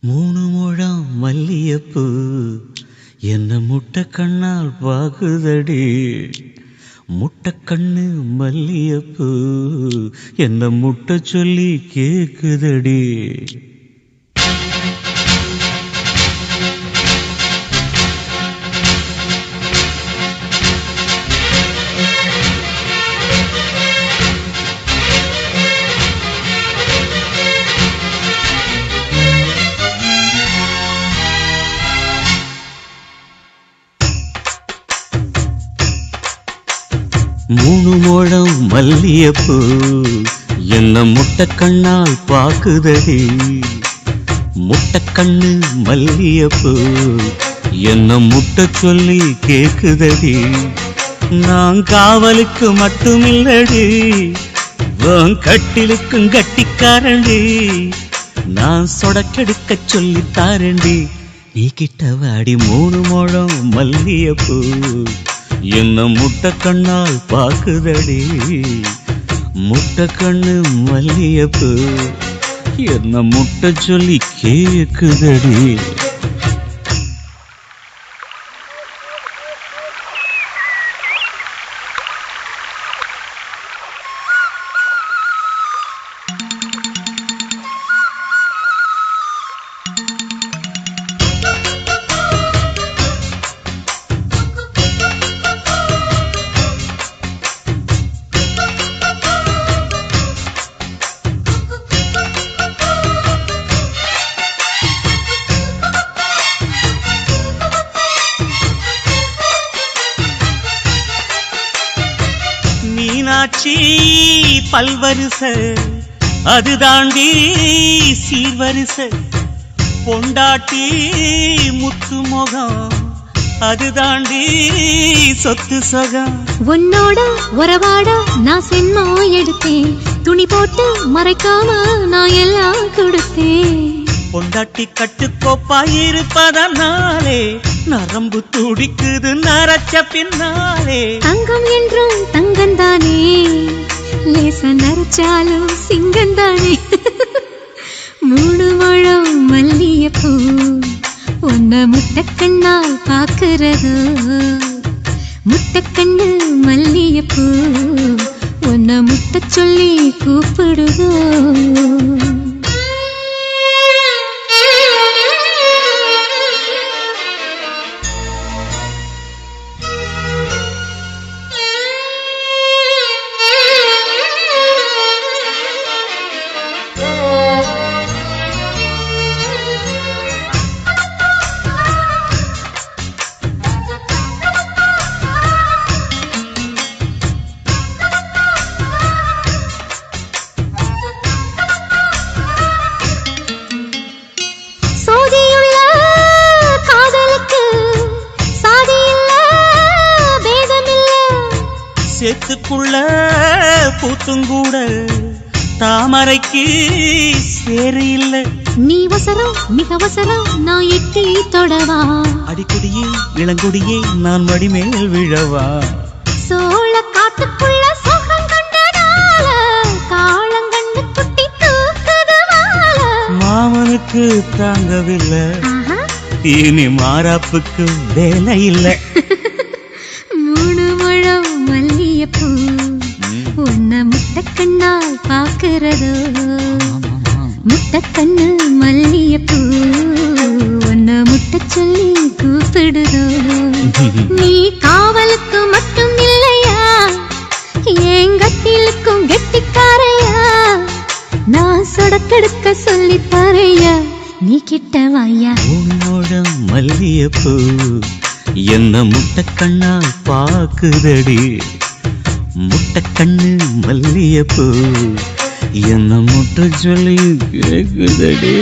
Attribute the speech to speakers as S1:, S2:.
S1: மூணு முழம் மல்லியப்பூ என்ன முட்டை கண்ணால் பாகுதடி. முட்டை கண்ணு மல்லியப்பூ என்ன முட்டை சொல்லி கேக்குதடி. மூணு முழம் மல்லியப்பூ என்ன முட்டை கண்ணால் பாக்குதடி. முட்டை கண்ணு மல்லியப்பூ என்ன முட்டை சொல்லி கேக்குதடி. நான் காவலுக்கு மட்டுமில்லடி, கட்டிலுக்கும் கட்டிக்காரண்டி. நான் சொடக்கெடுக்க சொல்லி தாரண்டி. நீ கிட்ட வாடி மூணு முழம் மல்லியப்பூ என்ன முட்டை கண்ணால் பாக்குதடி. முட்டை கண்ணு மல்லியப்பூ என்ன முட்டை சொல்லி கேக்குதடி. மீனாட்சி பல்வரிச அது தாண்டி சீர்வரிச. பொண்டாட்டி முத்து முகம் அது தாண்டி சொத்து சகம்.
S2: உன்னோட உறவாட நான் சென்மா எடுத்தேன். துணி போட்டு மறைக்காம நான் எல்லாம் கொடுத்தேன்.
S1: பொண்டாட்டி கட்டுக்கோப்பாயிருப்பதனாலே நரம்பு துடிக்குது நரச்ச பின்னாலே.
S2: தங்கம் என்றும் தங்கந்தானே, லேச நரைச்சாலும் சிங்கந்தானே. மூணு முழம் மல்லியப்பூ உன்ன முட்டை கண்ணால் பாக்குறதோ. முட்டை கண்ணு மல்லியப்பூ உன்ன முட்டை சொல்லி கூப்பிடுதோ.
S1: சேத்துக்குள்ள பூத்துங்கூட தாமரைக்கு சேரு இல்ல.
S2: நீ வசரம் மிக வசரம் நான் எட்டி தொடவா.
S1: அடிக்கொடியே இளங்கொடியே நான் மடிமேல் விழவா.
S2: சோழ காட்டுக்குள்ள சோகம் கண்டதால காளங்கண்ணு குட்டி தூக்குதுவால.
S1: மாமனுக்கு தாங்கவில்லை, இனி மாறாப்புக்கு வேலை இல்லை.
S2: மூணு முழம் மல்லியப்பூ உன்ன முட்டை கண்ணால் பாக்குறதோ. முட்டை கண்ணு மல்லியப்பூ உன்ன முட்டை சொல்லி கூப்பிடுதோ. நீ காவலுக்கு மட்டும் இல்லையா, எங்கட்டிலுக்கும் கெட்டிக்காரையா. நான் சொடக்கெடுக்க சொல்லி தாரையா, நீ கிட்ட வாயா.
S1: உன்னோடம் மல்லியப்பூ என்ன முட்டை கண்ணால் பாக்குதடி. முட்டை கண்ணு மல்லியப்பூ என்ன முட்டை சொல்லி கேக்குதடி.